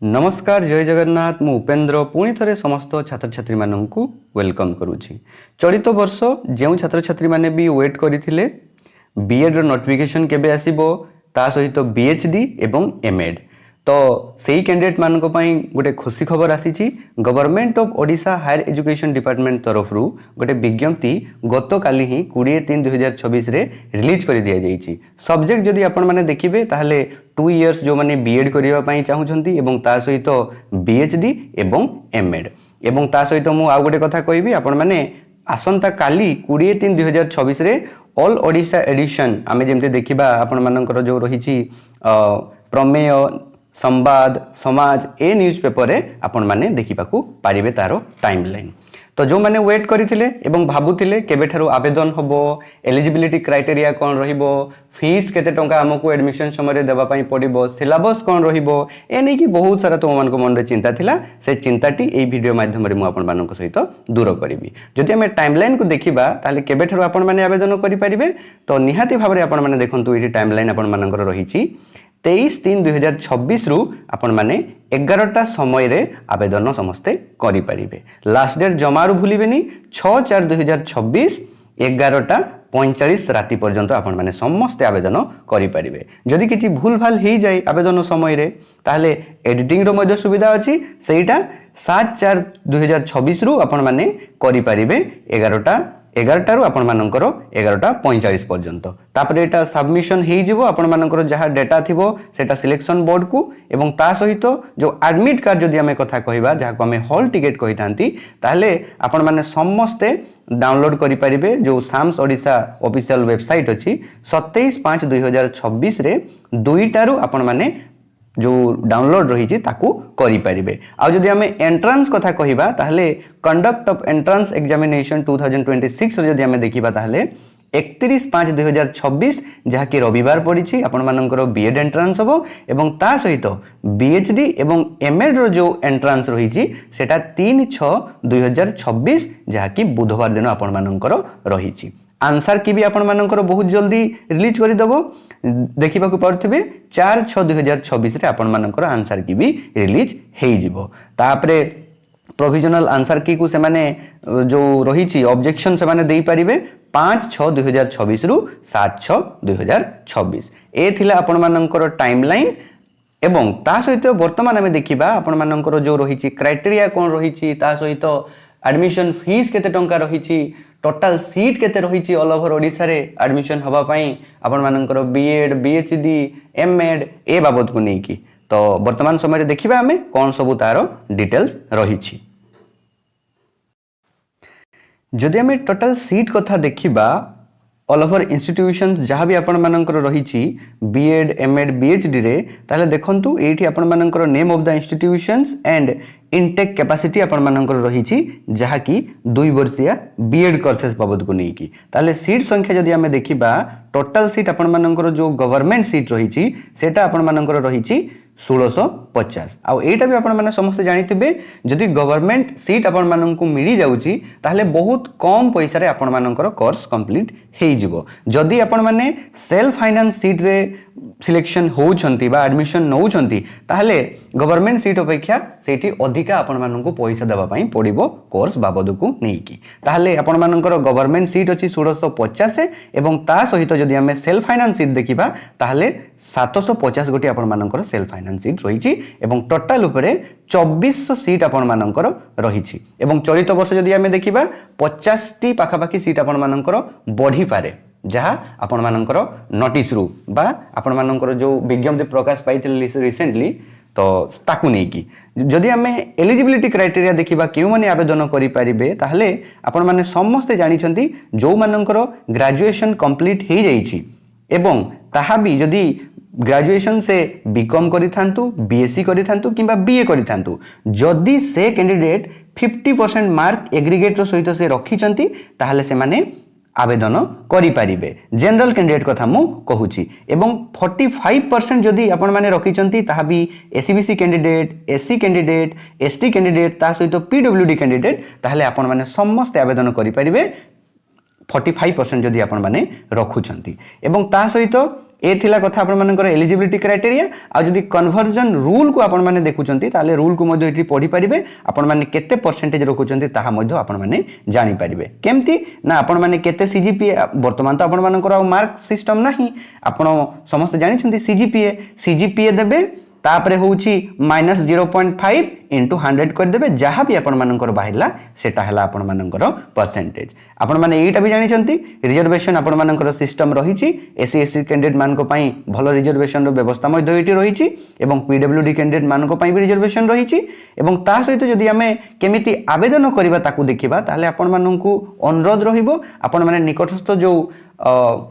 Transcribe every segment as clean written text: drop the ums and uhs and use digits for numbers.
नमस्कार जय जगन्नाथ मु उपेन्द्र पुणी थे समस्त छात्र छात्री मानू वेलकम करुच्ची। चलित वर्ष जो छात्र छात्री माने भी वेट करते बीएड नोटिफिकेशन केबे आसीबो ता सहित बीएचडी एवं एमएड तो सही कैंडिडेट मानक गोटे खुशी खबर आसी government of Odisha higher education department तरफ गोटे विज्ञप्ति गत काली ही 20/3/2026 रे रिलीज कर दिया जाइए। सब्जेक्ट जदि आपण माने देखिबे ताहले 2 इयर्स जो माने बीएड करिवा पई चाहुछंती एवं ता सहित बीएचडी एवं एमएड एवं ता सहित मु आ गोटे कथा कहबी आपण माने आसंता काली 20/3/2026 रे ऑल ओडिशा एडिशन आमे जेमते देखिबा आपण मानकर जो रहिछि प्रमेय संवाद समाज ए न्यूज पेपर रे आपण माने देखिबाकू पारिबे तारो टाइमलाइन। तो जो माने वेट करिथिले एवं भाबुथिले केबेठारु आवेदन होबो एलिजिबिलिटी क्राइटेरिया कोन रहिबो फीस केते टंका हमकु एडमिशन समय रे देबा पई पड़िबो सिलेबस कोन रहिबो ए नै कि बहुत सारा तो मानको मन रे चिंता थिला से चिंताटी एई वीडियो माध्यम रे मु आपण मानको सहित दूर करिवि। जदि हमें टाइमलाइन को देखिबा ताले केबेठारु आपण माने आवेदन करि परिबे तो निहाती भाबरे आपण माने देखंतु एठी टाइमलाइन आपण मानकर रहिछि 23/3/2026 रु आपण माने 11टा समय रे आवेदन समस्ते करि परिबे। लास्ट डेट जमारू भूलिबेनी 6/4/2026 11:45 राति पर्यंत आपण माने समस्ते आवेदन करि परिबे। जदि किछि भूल भाल हेइ जाय आवेदन समय रे ताहले एडिटिंग रो मध्य सुविधा अछि सेटा 7/4/2026 रु आपण माने करि परिबे 11टा रु आपण मानकर 11:45 पर्यंत। तापर एटा सबमिशन हेइ जिवो आपण मानकर जहा डेटा थिबो सेटा सिलेक्शन बोर्ड को एवं ता सहित जो एडमिट कार्ड जदि हमें कथा कहिबा जहा को हमें हॉल टिकट कहितांती ताहले आपण माने समस्ते डाउनलोड करि परिबे जो साम्स ओडिशा ऑफिशियल वेबसाइट अछि 27/5/2026 रे 2टा रु आपण माने जो डाउनलोड रही ताकू करि परिबे। आ जदि हमें एंट्रेंस कथा कहिबा ताहले कंडक्ट ऑफ एंट्रेंस एग्जामिनेशन 2026 रे जदि हमें देखिबा ताहले 31/5/2026 जहा कि रविवार पड़ी आपण मानकर बीएड एंट्रेंस होबो एवं ता सहित बीएचडी एवं एमएड रो जो एंट्रेंस रही सेटा 3/6/2026 जहा कि बुधवार दिन आपण मानकर रही। आंसर की भी आपण मानकर बहुत जल्दी रिलीज कर देबो देखिबा को पड़थिबे 4/6/2026 रे आपण मानकर आंसर की भी रिलीज हेइ जिवो। तापरे प्रोविजनल आंसर की को से माने जो रही ऑब्जेक्शन से माने देई परिबे 5/6/2026 रु 7/6/2026 ए थिला आपण मानकर टाइमलाइन एवं ता सहित वर्तमान हमें देखिबा आपण मानकर जो रही क्राइटेरिया कोन रही ता सहित एडमिशन फीस केते टंका रही टोटल सीट केते रही ऑल ओवर ओडिशा रे एडमिशन हबा पई आपण मानकर बीएड बीएचडी एमएड ए बाबत को नै की तो वर्तमान समय रे देखिबा हमें कोन सब तारो डिटेल्स रही। जदि हमें टोटल सीट कथा देखिबा ऑल ओवर इंस्टीट्यूशंस जहाँ भी आपण मानकर रही बीएड एमएड बीएचडी रे ताले देखंतु एठी आपण मानकर name of the institutions and intake capacity आपण मानकर रही जहाँ कि 2 वर्षिया बीएड कोर्सेस बाबत को नहीं की ताले सीट संख्या जदि हमें देखिबा टोटल सीट आपण मानकर जो गवर्नमेंट सीट रही सेटा आपण मानकर रही 1650 आउ एटा भी आपण माने समस्त जानिथिबे जदि गवर्नमेंट सीट आपण माननकु मिली जाउची ताहले बहुत कम पैसा रे आपण मानकर कोर्स कंप्लीट हेइ जिवो। जदि आपण माने सेल्फ फाइनेंस सीट रे सिलेक्शन होउछंती बा एडमिशन नउछंती ताहले गवर्नमेंट सीट अपेक्षा सेठी अधिका आपण माननकु पैसा देबा पई पड़िबो कोर्स बाबदकु नै की ताहले आपण मानकर गवर्नमेंट सीट अछि 1650 एवं ता सहित जदि हमें सेल्फ फाइनेंस सीट देखिबा ताहले 750 गोटी आपण मानकर सेल्फ फाइनेंस सीट रही एवं टोटल उपरे 2400 सीट आपण मानकर रही एवं चलित वर्ष जदि हमें देखिबा 50 टी पाखापाखी सीट आपण मानकर बढ़ी पारे जहाँ आपण मानकर नोटिस रु बा आपण मानकर जो विज्ञप्ति प्रकाश पाइथिले रिसेंटली तो ताकू नै की जदि हमें एलिजिबिलिटी क्राइटेरिया देखिबा केउ माने आवेदन करि परिबे ताहले आपण माने समस्त जानि छंती जो मानकर ग्रेजुएशन कंप्लीट हेइ जाइछि एवं ताहा भी जदि ग्रेजुएशन से बीकॉम करि थांतु बीएससी करि थांतु किंबा बीए करि थांतु जदि से कैंडिडेट 50% मार्क एग्रीगेट रो सहित से रखी छंती ताहले से माने आवेदन करि परिबे। जनरल कैंडिडेट कथा मु कहूची एवं 45% जदि आपण माने रखी छंती ताहा भी SCBC candidate SC candidate ST candidate ता सहित पीडब्ल्यूडी कैंडिडेट ताहले आपण माने समस्त आवेदन करि परिबे 45% जदि आपण माने रखुछंती एवं ता सहित ए थिला कथा आपण मानकर एलिजिबिलिटी क्राइटेरिया आ जदी कन्वर्जन रूल को आपण माने देखुचंती ताले रूल को मध्ये एठी पढी परिबे आपण माने केते परसेंटेज रखुचंती ताहा मध्ये आपण माने जानि परिबे केमती ना आपण माने केते सीजीपीए वर्तमान तो आपण मानकर मार्क सिस्टम नाही आपण समस्त जानि छंती सीजीपीए देबे तापरे होउची -0.5 इंटू 100 कर देबे जहाँ भी आपण मानकर बाहिला सेटा हला आपण मानकर परसेंटेज आपण माने एटा भी जानि छंती रिजर्वेशन आपण मानकर सिस्टम रहिची एससी एससी कैंडिडेट मान को पई भलो रिजर्वेशन रो व्यवस्था मध्ये एटी रहिची एवं पीडब्ल्यूडी कैंडिडेट मान को पई भी रिजर्वेशन रहिची एवं ता सहित जदी हमें केमिति आवेदन करबा ताकू देखिबा ताले आपण माननकू अनुरोध रहिबो आपण माने निकटस्थ जो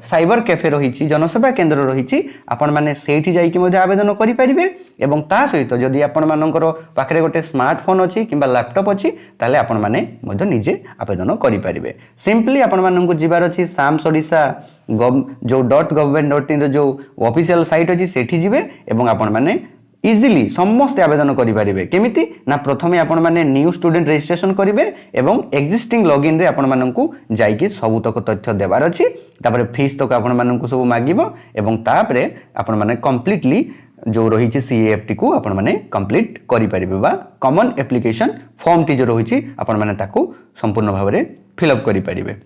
साइबर कैफे रही जनसेवा केन्द्र रही आपण मैंने सेठी जाइकी मध्ये आवेदन करि परिबे एवं ता सहित जदि आपण मानकर पाखरे गोटे स्मार्टफोन अछि किंबा लैपटॉप अछि ताले आपण माने मध्ये निजे आवेदन करि परिबे सिंपली आपण माननकू जिबार अछि साम्स ओडिशा जो .gov.in जो ऑफिशियल साइट अछि सेठी जिबे एवं आपण माने इजिली समस्त आवेदन करें केमिति ना प्रथमे आपण माने न्यू स्टूडेंट रजिस्ट्रेशन करेंगे एवं एक्जिस्टिंग लॉगिन रे आपण माननकू जाइकी सबुतक तथ्य देबार अछि तापरे फीस तक आपण माननकू सब मागिबो एवं तापरे आपण माने कंप्लीटली जो रही सीएफटी को आपण माने कंप्लीट करि परिबे बा कॉमन एप्लिकेशन फॉर्म टी जो रही आपण माने ताकू संपूर्ण भाव में फिलअप करि परिबे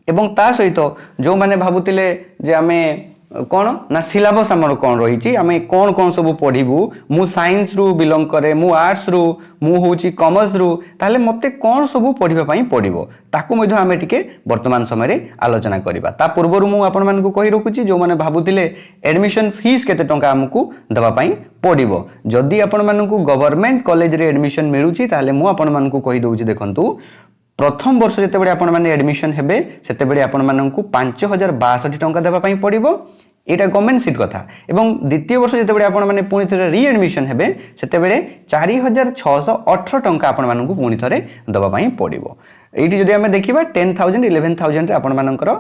एवं ता सहित जो माने भाबुतिले जे आमे कौन ना सिलेबस आमर कौन रही आम कौन कौन सब पढ़ू मु साइंस रु बिलोंग करे मु आर्ट्स रु मु होची कॉमर्स रु ताले मते कौन सब पढ़िबा पई पड़िबो ताकू मध्ये आमे टिके वर्तमान समय रे आलोचना करिबा ता पूर्वरु मु आपण मानकू कहि रखुची जो माने भाबुतिले एडमिशन फीस केते टंका हमकू दबा पई पड़िबो जदी आपण मानकू गवर्नमेंट कॉलेज रे एडमिशन मिलुची ताले मु आपण मानकू कहि दउची देखंतु प्रथम वर्ष जिते आपण मैंने एडमिशन हेबे सेते आपण मानकू 5062 टंका देबा पई पड़िबो एटा गवर्नमेंट सीट कथा एवं द्वितीय वर्ष जिते आपण माने पुणी थरे री एडमिशन हेबे सेते 4618 टंका आपण मानकू पुणी थरे देबा पई पड़िबो एठी जदी हमें देखिबा 10000 11000 रे आपण मानकर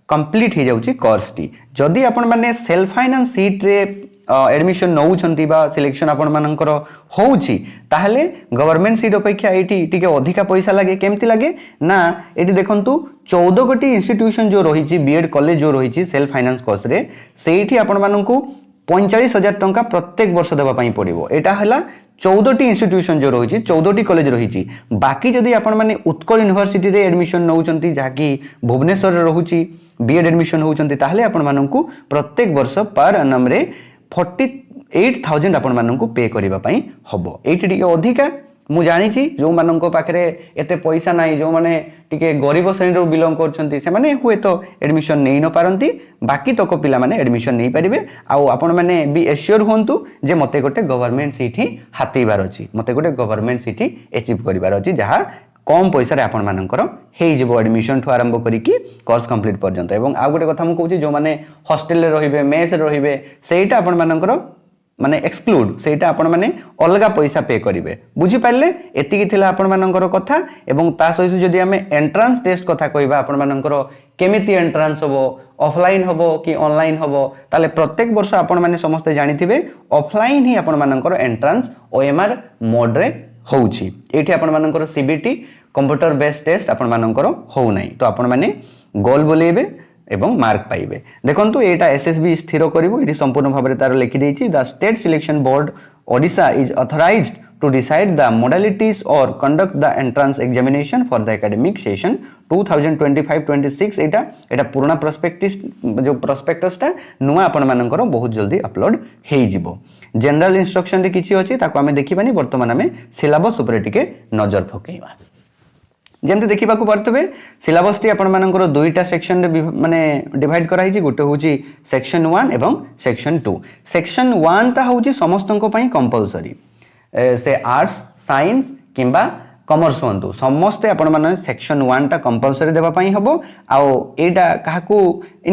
कंप्लीट हो जाउची कोर्स टी जदी आपण माने सेल्फ फाइनेंस सीट रे एडमिशन नौछंती बा सिलेक्शन आपण मानकर होउची ताहले गवर्नमेंट सीट अपेक्षा एठी टिके अधिका पैसा लागे केमती लागे ना एठी देखंतु 14 गोटी इंस्टीट्यूशन जो रही बीएड कॉलेज जो रही सेल्फ फाइनेंस कोर्स रे सेठी आपण मानकू 45000 टंका प्रत्येक वर्ष देबा पई पड़िबो एटा हला 14 इंस्टीट्यूशन जो रही 14 कॉलेज रही बाकी जदि आपण माने उत्कल यूनिवर्सिटी रे एडमिशन नौचंती जाकी भुवनेश्वर रे रहुची बीएड एडमिशन होउचंती ताहले आपण मानकू प्रत्येक वर्ष पर अन्नम रे 48,000 आपण मानकू पे करिबा पई हबो एठी टिके अधिका मु जानिछि जो माननको पाखरे एते पैसा नाही जो माने टिके गरीब श्रेणी रो बिलोंग करछंती से माने हुए तो एडमिशन नै न पारंती बाकी तक पिला माने एडमिशन नै परिबे आ आपण माने बी एश्योर होंतु जे मते गोटे गवर्नमेंट सीट ही हातेबार अछि मते गोटे गवर्नमेंट सीट ही अचीव करिबार अछि जहा कम पैसा रे आपण मानकर हेइ जिवो एडमिशन ठु आरंभ करिकी कोर्स कंप्लीट पर्यंत एवं आ गोटे कथा मु कहूची जो माने हॉस्टल रे रहिबे मेस रे रहिबे सेटा आपण मानकर माने एक्सक्लूड सेटा आपण माने अलगा पैसा पे करिवे बुझी पाइले एतिकी थिला आपण मानकर कथा एवं ता सहित जदी हमें एंट्रेंस टेस्ट कथा कहबा आपण मानकर केमिति एंट्रेंस होबो ऑफलाइन होबो कि ऑनलाइन होबो ताले प्रत्येक वर्ष आपण माने समस्त जानिथिबे ऑफलाइन ही आपण मानकर एंट्रेंस ओएमआर मोड रे होउची एठी आपण मानकर सीबीटी कंप्यूटर बेस्ड टेस्ट आपण मानकर हो नाही तो आपण माने गोल बोलेबे एवं मार्क पाइबे देखंतु एटा एसएसबी स्थिर करिवो एठी संपूर्ण भाबरे तार लिखि देछि the state selection board Odisha is authorised to decide the modalities और conduct the entrance examination for the academic session 2025-26 एटा पुराना प्रोस्पेक्टिस जो प्रोस्पेक्टस ता नुआ आपण मानकर बहुत जल्दी अपलोड हेइ जिवो जनरल इंस्ट्रक्शन रे किछि अछि ताको हमें देखिबानी वर्तमान हमें सिलेबस ऊपर टिके नजर फकेइबा जेमते देखिबा को पड़तबे सिलेबस टी आपण मानकर दुईटा सेक्शन रे माने डिवाइड कराई छि गोटे होची सेक्शन 1 एवं सेक्शन 2 सेक्शन 1 ता होची समस्तनको पई कंपलसरी से आर्ट्स साइंस किंबा कॉमर्स होंतु समस्ते आपण माने सेक्शन 1 टा कंपलसरी देबा पई हबो आ एटा काहाकू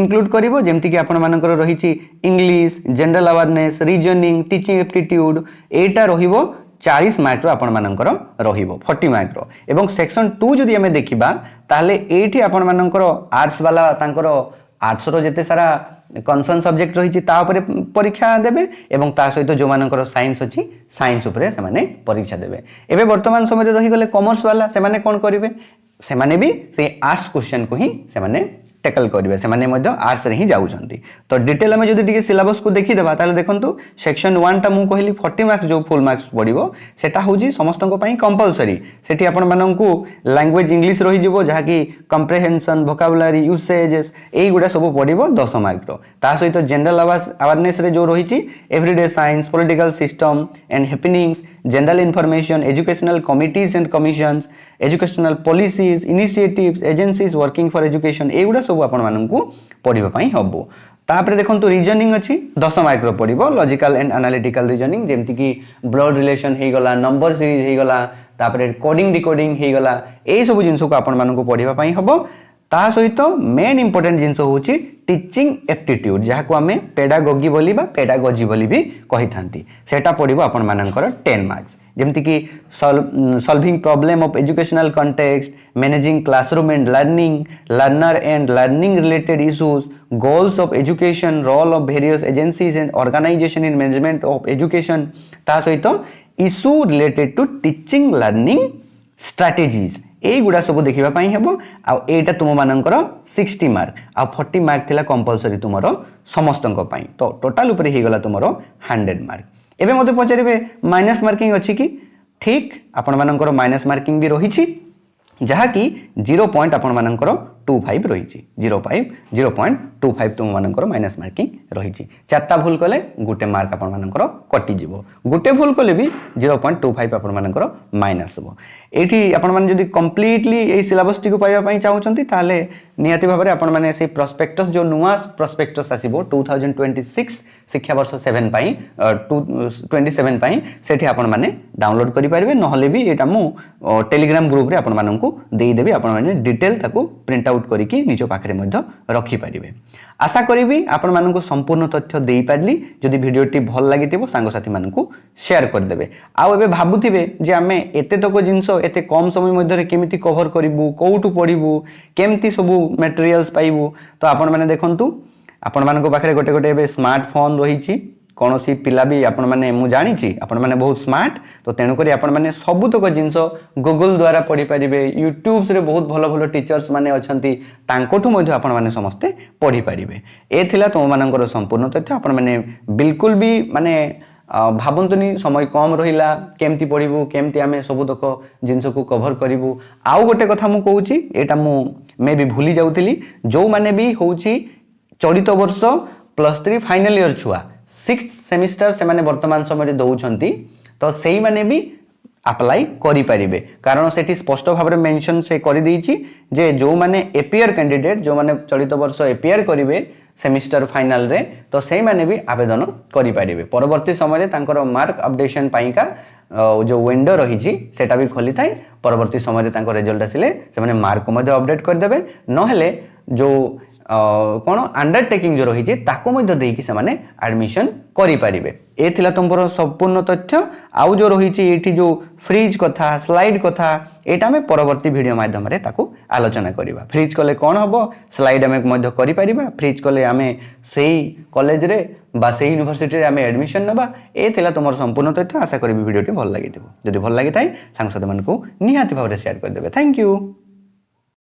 इंक्लूड करिवो जेमति कि आपण मानकर रही छि English general awareness reasoning teaching aptitude एटा रहिबो 40 मार्क रो आपण मानकर रहिबो 40 मार्क रो एवं सेक्शन 2 जदी हमें देखिबा ताले एठी आपण मानकर आर्ट्स वाला तांकर आर्ट्स रो जेते सारा कंसर्न सब्जेक्ट रही ता ऊपर परीक्षा देबे एवं ता सहित जो मानकर साइंस अछि साइंस ऊपर से माने परीक्षा देबे एबे वर्तमान समय रही गले कॉमर्स वाला से माने कोन करिवे से माने भी से आर्ट्स क्वेश्चन को ही से माने टैकल करेंगे से आर्ट्स रे ही जाऊँगी। तो डिटेल आम जब सिलेबस को देखीदेवा ताले देखंतु सेक्शन 1 टा मु कहली 40 मार्क्स जो फुल मार्क्स पड़ो सेटा हूँ समस्त कंपलसरी से आपण मानू लैंग्वेज इंग्लिश रही जहाँ कि कंप्रेहेंशन वोकाबुलरी यूसेजेस यहीगुड़ा सब पड़ो 10 मार्क ता सहित जनरल अवेयरनेस जो रही everyday science political system and happenings general information educational committees and commissions educational policies initiatives agencies working for education एगुड़ा सब आपण मानू पढ़ाई हम। तापर देखो रीजनिंग अच्छी 10 मार्क पड़ो लॉजिकल एंड एनालिटिकल रीजनिंग जमती कि ब्लड रिलेशन हो गला नंबर सीरीज हो गला तापर कोडिंग डिकोडिंग हो गला यही सब जिन को आपण मानू पढ़ाई हम। ता सहित मेन इंपोर्टेंट जिनस हूँ टीचिंग एप्टीट्यूड जहाँ को आम पेडागोगी बोली बा पेडागोजी बोली भी कही था सेटा पड़ो आपण मानकर 10 मार्क्स जमती कि solving problem of educational context managing classroom and learning learner and learning related issues goals of education role of various agencies and organisation in management of education ता सहित issue related to teaching learning strategies यहीगुड़ा सब देखापी हम आईटा तुम मानकर 60 mark आ 40 मार्क थिला कंपलसरी तुम समस्त तो टोटाल उपरे ही गला तुम 100 मार्क। एबे मते पचारे माइनस मार्किंग अच्छी कि ठीक आपण मानकर माइनस मार्किंग भी रही जहाँ कि 0.25 रही 0.25 तुम मानकर माइनस मार्किंग रही 4टा भूल कले गोटे मार्क आपण मानकर कटिज गोटे भूल कले भी 0.25 आपण मानकर माइनस हो। ये आपण माने जदि कंप्लीटली ए सिलेबस टी को पाइबा पई चाहउचंती ताले निहाती भाबरे आपण माने से प्रोस्पेक्टस जो नुआ प्रोस्पेक्टस आसीबो 2026 शिक्षा वर्ष 7 पई 27 पई सेठी आपण माने डाउनलोड करि पारिबे नहले भी एटा मु टेलीग्राम ग्रुप रे आपण माननकु देई देबी आपण माने डिटेल ताकू प्रिंट आउट करिकि निज पाखरे मध्य रखि पारिबे। आशा करी आपण माननकु संपूर्ण तथ्य देई पारली जदि वीडियोटी भल लागिथिबो सांग साथी माननकु शेयर कर देबे। आ एबे भाबुथिबे जे आमे एते तक जिंस एते कम समय मध्य केमिति कवर करिवु कोउटु पढिवु केमिति सबु मटेरियल्स पाइबु तो आपण माने देखंतु आपण मानको पाखरे गोटे गोटे एबे स्मार्टफोन रहिछि कौन सी पिला भी आपण माने मु जानी आपण माने बहुत स्मार्ट तो तेणुक आपण माने सबुतक जिनस गूगल द्वारा पढ़ी पारिबे यूट्यूब्स रे बहुत भल भल टीचर्स माने अछंती तांकोठु मध्ये आपण माने समस्ते पढ़ी पारिबे। ए थिला तुम मानकर संपूर्ण तथ्य आपण माने बिल्कुल भी माने भाबंतुनी समय कम रहिला केमती पढ़िबु केमती आमे सबुतक जिनस को कवर करिवु। आउ गोटे कथा मु कहूची एटा मु मे भी भूली जाउथिली जो माने भी होउची चलित वर्ष +3 फाइनल ईयर छुआ 6th सेमिस्टर से माने वर्तमान समय दौरान तो से माने भी अप्लाई करि पारिबे कारण सेठी स्पष्ट भाव में मेंशन से कर देछि जे जो माने एपीआर कैंडिडेट जो माने चलित वर्ष एपीआर करिवे सेमिस्टर फाइनल रे तो से माने भी आवेदन करि पारिबे। परवर्ती समय रे तांकर मार्क अपडेशन पाइका जो विंडो रही सेटा भी खोली थाई परवर्ती समय रे तांकर रिजल्ट आसिले से माने मार्क मध्ये अपडेट कर देबे नहले जो कौन अंडरटेकिंग जो रही ताको मध्य देकी से माने एडमिशन करि पारिबे। ए थिला तुमरो संपूर्ण तथ्य आउ जो रही एठी जो फ्रीज कथा स्लाइड कथा एटा में परवर्ती वीडियो माध्यम रे ताको आलोचना करिबा। फ्रीज कले कोन हबो स्लाइड हमें मध्य करि पारिबा फ्रीज कले हमें सेही कॉलेज रे बा सेही यूनिवर्सिटी रे हमें एडमिशन नबा। ए थिला तुमरो संपूर्ण तथ्य आशा करिबी वीडियोटी भल लागिथिबो जदि भल लागिथाय सांग साथी मानकु निहाती भाबरे शेयर कर देबे। Thank you.